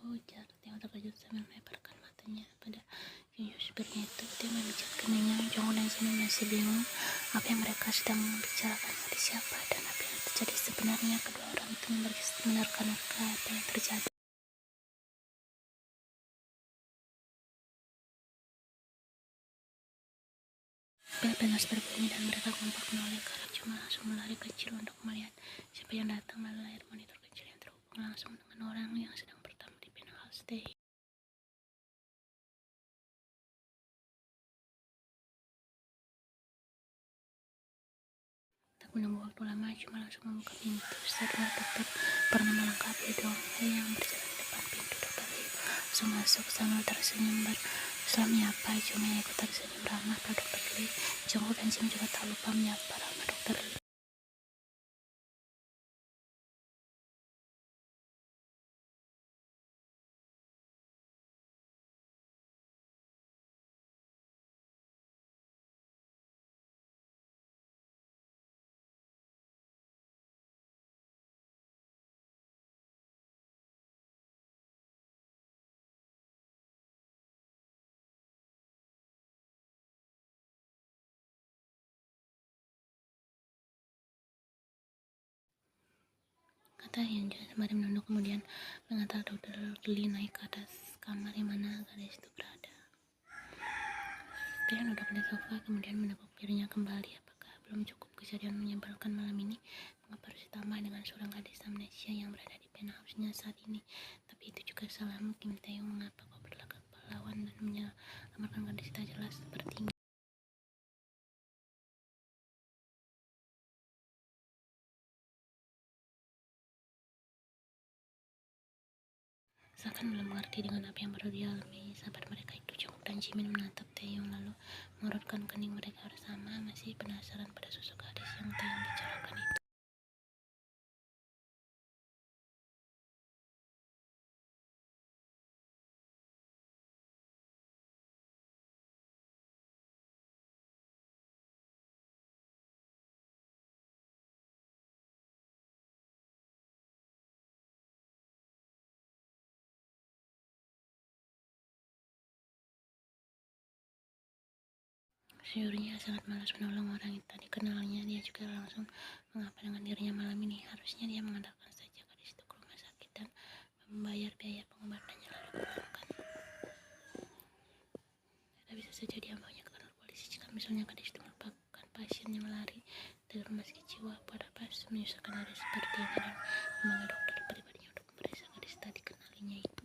ujar Theo terkejut sambil melebarkan matanya pada Yuyu supirnya itu. Dia memijat keningnya. Jongwon dan Jimin masih bingung apa yang mereka sedang bicarakan, pada siapa, dan apa yang terjadi sebenarnya. Kedua orang itu menerka-nerka apa yang terjadi. Bel panas berbunyi dan mereka kompak menoleh ke arah Juma, langsung melari kecil untuk melihat siapa yang datang melalui layar monitor kecil yang terhubung langsung dengan orang yang sedang bertamu di penthouse day. Tak menunggu waktu lama, Juma langsung membuka pintu. Saat dokter bernama lengkap Lee Dong-hae yang berjalan di depan pintu. Dokter Lee langsung masuk sambil tersenyum bersama menyapa Juma yang ikut tersenyum ramah pada dokter Lee. Jongwon dan Jim juga tak lupa menyapa ramah dokter Lee. Kata Hyunjin sembari menunduk, kemudian mengantar dokter Lee naik ke atas kamar di mana gadis itu berada. Dia duduk di sofa kemudian menepuk dirinya kembali. Apakah belum cukup kejadian menyebalkan malam ini? Mengapa harus ditambah dengan seorang gadis amnesia yang berada di penthouse-nya saat ini? Tapi itu juga salahmu, Kim Taeyong. Mengapa kau berlagak pahlawan dan menyelamatkan gadis tak jelas sepertinya? Seakan belum mengerti dengan apa yang baru dialami sahabat mereka itu, Jongkook dan Jimin menatap Taeyong lalu mengerutkan kening mereka bersama, masih penasaran pada sosok gadis yang Taeyong bicarakan itu. Sejujurnya sangat malas menolong orang yang tak dikenalnya. Dia juga langsung mengapa dengan dirinya malam ini. Harusnya dia mengantarkan saja gadis itu ke rumah sakit dan membayar biaya pengobatannya lalu pulangkan. Tidak bisa saja dia membawanya ke kantor polisi jika misalnya gadis itu merupakan pasien yang lari dari rumah sakit jiwa. Buat apa menyusahkan diri seperti ini dan memanggil dokter pribadinya untuk memeriksa gadis tak dikenalinya itu.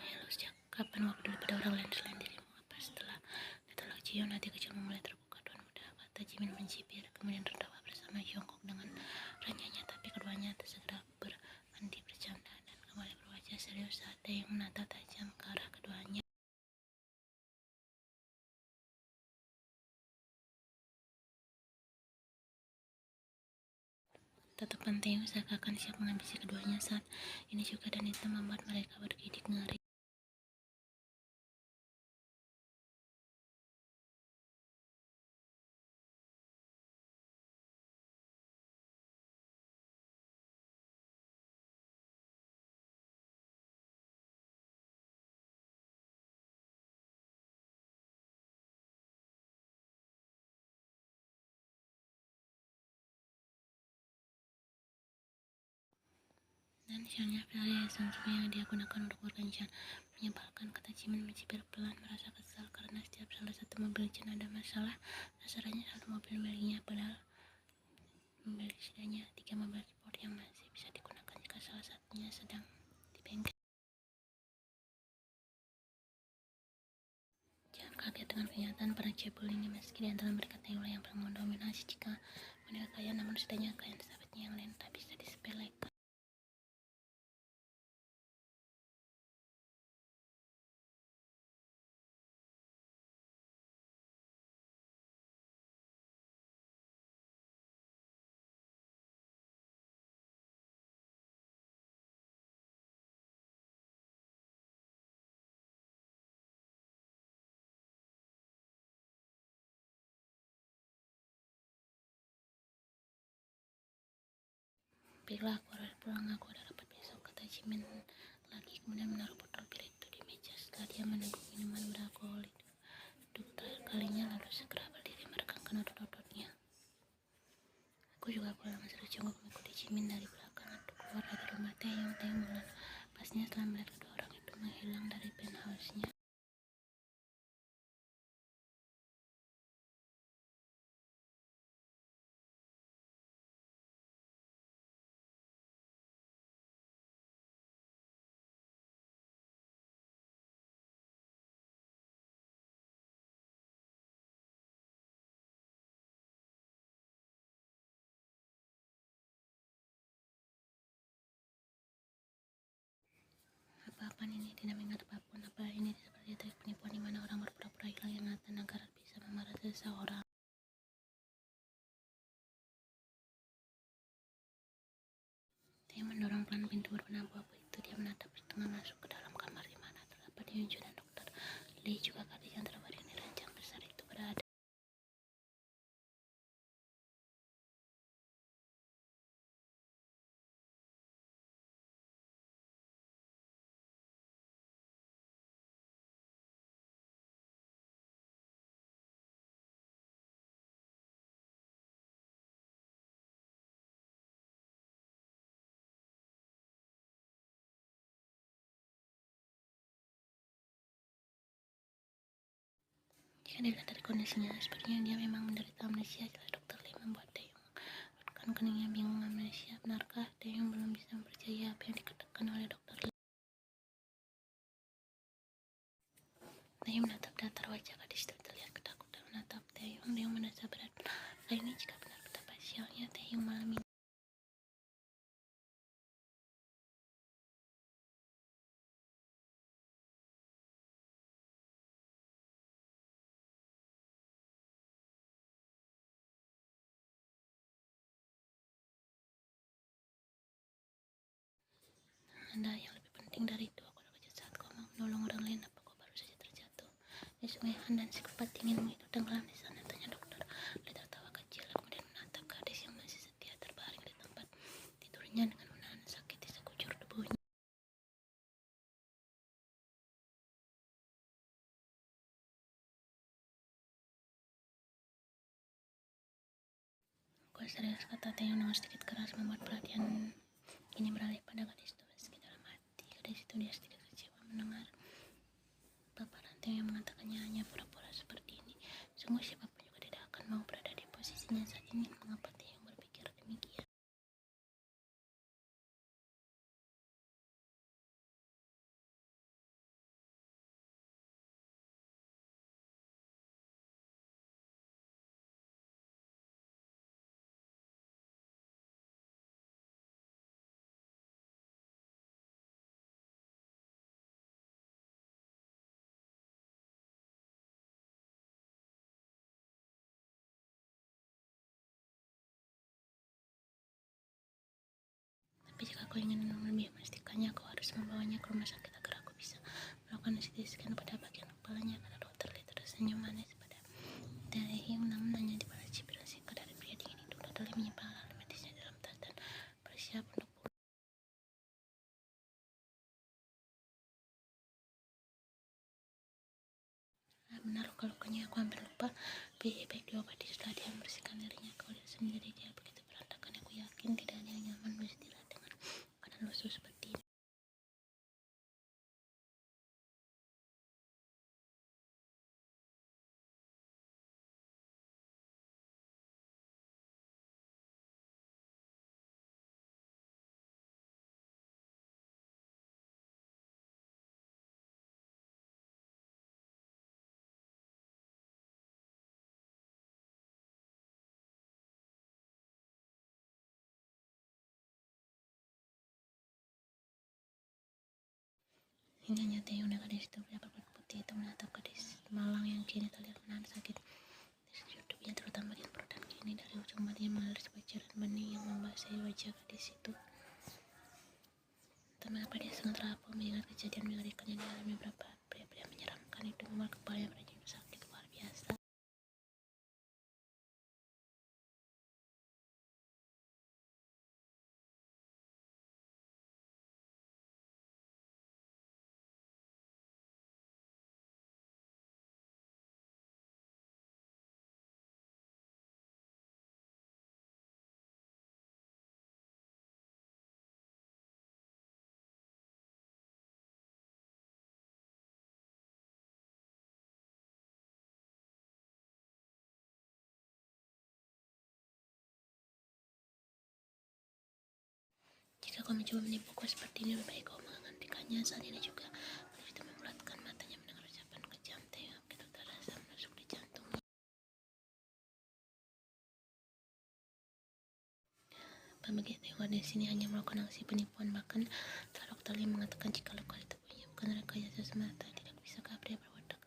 Lalu sejak kapan waktu peduli pada orang lain selain dirimu? Apa setelah ditolak Jiyeon hati kecilmu mulai terbuka? Tuan muda, kata Jimin mencibir, kemudian tertawa bersama Jongkook dengan renyahnya. Tapi keduanya segera berhenti bercanda dan kembali berwajah serius saat Taeyong menatap tajam ke arah keduanya. Tatapan Taeyong seakan siap menghabisi keduanya saat ini juga, dan itu membuat mereka bergidik ngeri. Dan sialnya pelari Samsung yang dia gunakan untuk berkencan menyebalkan, kata Jimin mencibir pelan, merasa kesal karena setiap salah satu mobil Chen ada masalah. Sasarannya satu mobil miliknya, padahal memiliki setidaknya 3 mobil sport yang masih bisa digunakan jika salah satunya sedang di bengkel. Jangan kaget dengan pernyataan para cebol ini, meski di antara mereka Taeyong yang paling mendominasi jika menilai kalian, namun setidaknya kalian sahabat otaknya yang lain tak bisa disepelekan. Baiklah, aku harus pulang. Aku ada rapat besok, kata Jimin lagi, kemudian menaruh botol bir itu di meja. Setelah dia meneguk minuman beralkohol itu untuk terakhir kalinya, lalu segera berdiri meregangkan otot-ototnya. Aku juga pulang, seru Jungkook mengikuti Jimin dari belakang untuk keluar dari rumah Taeyong. Taeyong melepasnya setelah melihat kedua orang itu menghilang dari penthouse-nya. Apa-apaan ini? Tidak mengingat apapun. Apa ini seperti trik penipuan di mana orang berpura-pura hilang ingatan agar bisa memarah seseorang? Dia mendorong pelan pintu berwarna abu-abu itu. Dia menatap setengah masuk ke dalam kamar di mana terdapat Hyunju dan Dokter Lee, juga gadis yang terbaring di ranjang besar itu berada. Jika dilihat dari kondisinya, sepertinya dia memang menderita amnesia. Jelas Dokter Lee membuat Taeyong kan keningnya bingung. Amnesia? Benarkah? Taeyong belum bisa mempercayai apa yang dikatakan oleh Dokter Lee. Taeyong menatap datar. Wajah gadis itu terlihat ketakutan menatap Taeyong. Taeyong merasa berat. Kali ini jika benar betapa sialnya Taeyong malam ini. Anda yang lebih penting dari itu, aku terkejut saat kau mau menolong orang lain. Apa kau baru saja terjatuh di sungai Han dan sekupat dinginmu itu tenggelam di sana? Tanya Dokter Lee tertawa kecil, kemudian menatap gadis yang masih setia terbaring di tempat tidurnya dengan menahan sakit di sekujur tubuhnya. Kau serius, kata Taeyong dengan sedikit keras, membuat perhatian ini beralih pada gadis itu. Meski dalam hati gadis itu dia sedikit kecewa mendengar paparan Taeyong yang mengatakannya hanya pura-pura seperti ini. Sungguh siapapun juga tidak akan mau berada di posisinya saat ini. Mengapa Taeyong berpikir demikian? Tapi jika kau ingin lebih memastikannya, kau harus membawanya ke rumah sakit agar aku bisa melakukan CT scan pada bagian kepalanya, kata Dokter Lee tersenyum manis pada Taeyong. Namun hanya di balik cibiran singkat dari pria dingin itu, Dokter Lee menyimpan alat medisnya dalam tas dan bersiap untuk pulang. Benar, kalau lukanya aku hampir lupa. Baik diobati. Setelah dia membersihkan dirinya, kau lihat sendiri dia begitu berantakan. Aku yakin tidak ada yang nyaman beristirahat dengan keadaan lusuh seperti ini. Ini hanya Taeyong dan gadis itu pria berkulit putih itu menatap gadis malang yang kini terlihat menahan sakit di sekujur tubuhnya, terutama bagian perut dan kini dari ujung matanya mengalir sebuah cairan bening yang membasahi wajah gadis itu. Entah mengapa dia sangat terapung mengingat kejadian mengerikan yang dialami beberapa pria-pria menyeramkan itu, membuat kepalanya berjatuh sakit luar biasa. Jika kau mencoba menipuku seperti ini, lebih baik kau menghentikannya saat ini juga. Gadis itu membulatkan matanya mendengar ucapan kejam Taeyong begitu terasa menusuk di jantungnya. Bagi Taeyong di sini hanya melakukan aksi penipuan, bahkan telah dokter Lee mengatakan jika luka di tubuhnya bukan rekayasa semata, tidak bisakah pria berwatak.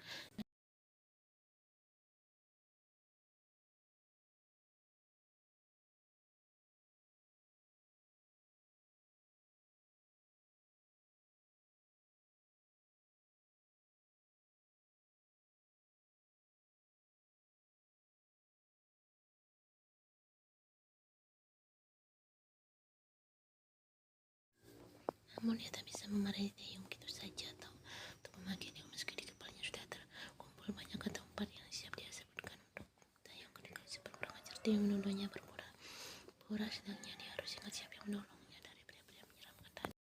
Namun dia tak bisa memarahi Taeyong gitu saja atau untuk memaki dia meski di kepalanya sudah terkumpul banyak kata umpat yang siap dia sebutkan untuk Taeyong ketika si kurang ajar Taeyong menuduhnya berpura-pura, sedangnya dia harus ingat siapa yang menolongnya dari pria-pria menyeramkan tadi.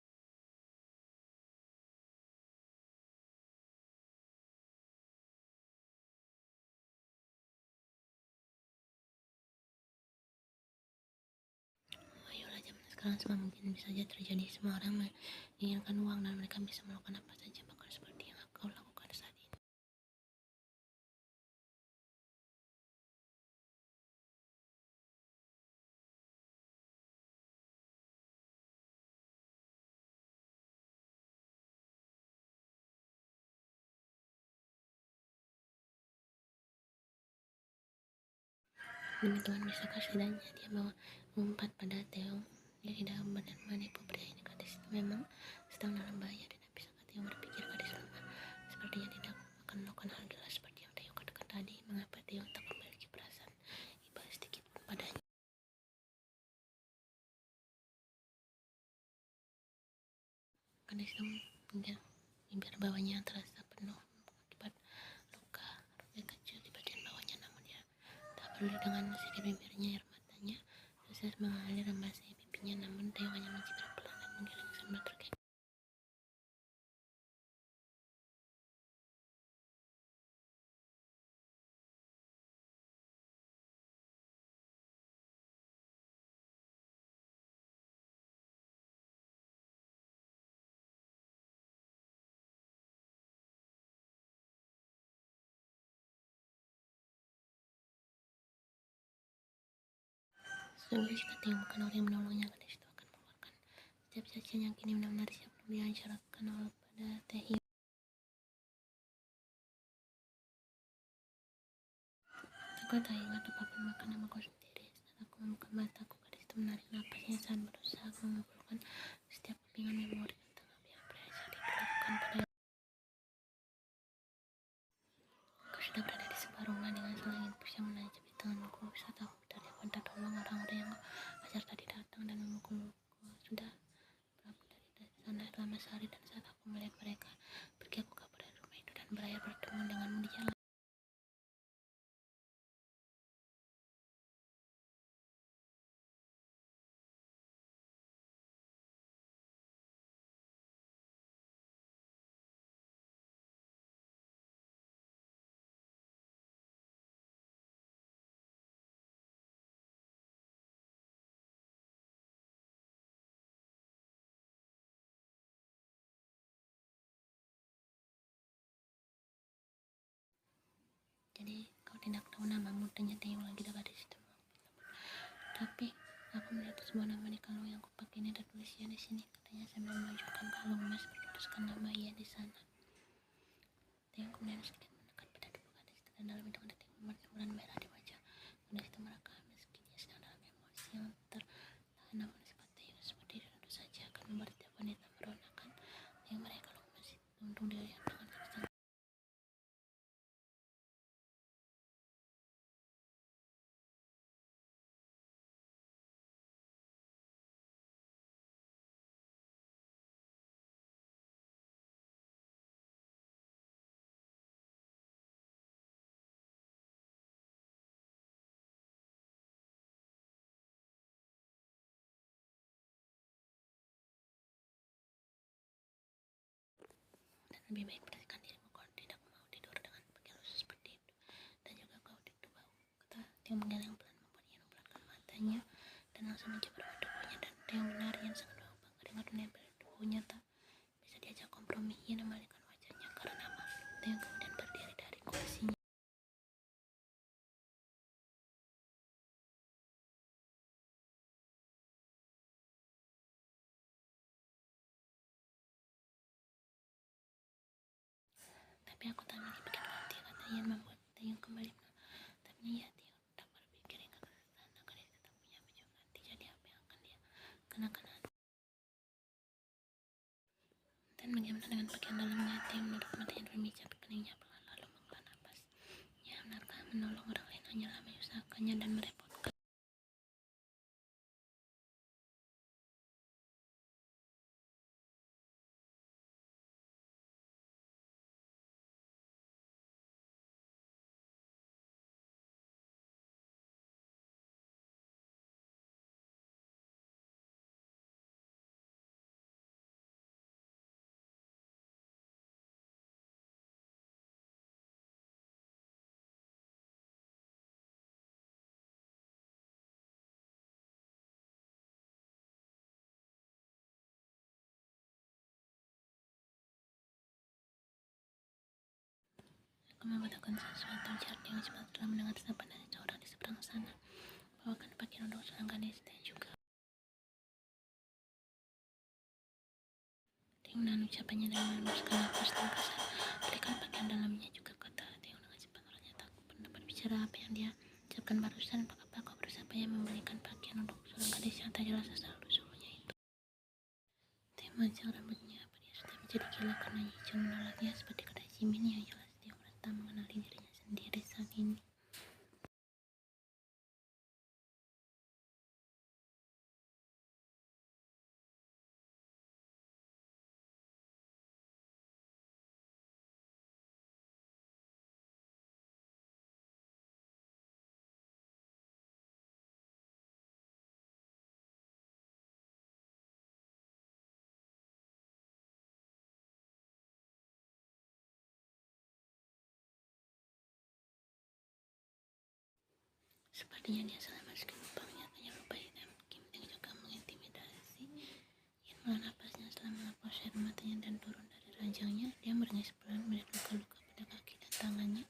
Ayolah, zaman sekarang semua mungkin bisa saja terjadi. Semua orang menginginkan uang dan mereka bisa melakukan apa saja, bahkan seperti yang kau lakukan saat ini. Demi Tuhan, bisakah setidaknya dia mengumpat pada Taeyong dia tidak benar menipu pria ini. Gadis itu memang sedang dalam bahaya. Tidak bisakah Taeyong berpikir gadis lemah sepertinya tidak akan melakukan hal gila seperti yang Taeyong katakan tadi. Mengapa Taeyong tak memiliki perasaan iba sedikit pun padanya? Gadis itu bibir bawahnya terasa penuh akibat luka kecil di bagian bawahnya, namun dia tak peduli dengan sisi bibirnya. Air matanya terus mengalir membasahi pipinya, namun Taeyong hanya mencibir pelan dan menggeleng sambil terkekeh. Sesungguhnya jika Taeyong bukan orang yang menolongnya, gadis itu akan mengeluarkan setiap sajian yang kini benar-benar siap untuk dihancurkan oleh pada Taehyung. Aku tak ingat apapun, makan namaku sendiri. Saat aku membuka mataku, gadis itu menarik napasnya saat berusaha mengumpulkan setiap kepingan memori tentang apa yang pernah diperlakukan pada. Aku sudah berada di sebuah rumah dengan selangit bus yang menancap di tanganku. Saat aku dari minta tolong, orang-orang yang ajar tadi datang dan memukulku. Sudah berlaku dari sana selama sehari, dan saat aku melihat mereka pergi, aku kabur dari rumah itu dan berakhir bertemu denganmu di jalan. Jadi kau tidak tahu namamu, tanya Taeyong lagi dekat di situ. Tapi aku melihat sebuah nama di kalung yang kupakai ini, ada tulisnya di sini, katanya sambil menunjukkan kalung emas bertuliskan nama ia di sana. yang mereka masih untung dia yang dengan kesenangan. Dan lebih baik perhatikan dirimu kalau tidak mau tidur dengan pakaian lusuh seperti itu. Dan juga kau itu bau, kata Tiang menggeleng pelan membuat Ian membulatkan matanya dan langsung mencoba tubuhnya. Dan Tiang benar Ian sangat bangga dengan menempel tubuhnya tak bisa diajak kompromi. Ian memalingkan wajahnya karena malu. Tiang kemudian berdiri dari kursinya. Tapi aku tak ingin bikin ganti, kata Ian membuat Tiang kembali. Tapi ya Tiang tak berpikir hingga ke sana karena dia tak punya baju ganti. Jadi apa yang akan dia kenakan? Dan bagaimana dengan pakaian dalamnya? Tiang menutup matanya dan memijat keningnya pelan lalu menghela napas. Ya benarkah menolong orang lain hanyalah menyusahkannya dan merepotkan? Aku mengatakan sesuatu, ujar Tiang cepat setelah mendengar sapaan dari seorang di seberang sana. Bawakan pakaian untuk seorang gadis dan juga. Tiang menahan ucapannya dan menembuskan napas dan kesan. Berikan pakaian dalamnya juga, kata Tiang dengan cepat. Orangnya tak pernah berbicara apa yang dia ucapkan barusan. Apakah kau berusaha payah membelikan pakaian untuk seorang gadis yang tak jelas asal usulnya itu? Tiang mengacak rambutnya. Apa dia sudah menjadi gila karena Yijun menolaknya seperti kata Jimin yang jelas dia merasa mengenali dirinya sendiri saat ini. Sepertinya dia salah masukin lubangnya, tanya lupa hitam. Kim Teng juga mengintimidasi. Ian menahan napasnya setelah melepas air matanya dan turun dari ranjangnya. Dia meringis pelan melihat luka-luka pada kaki dan tangannya.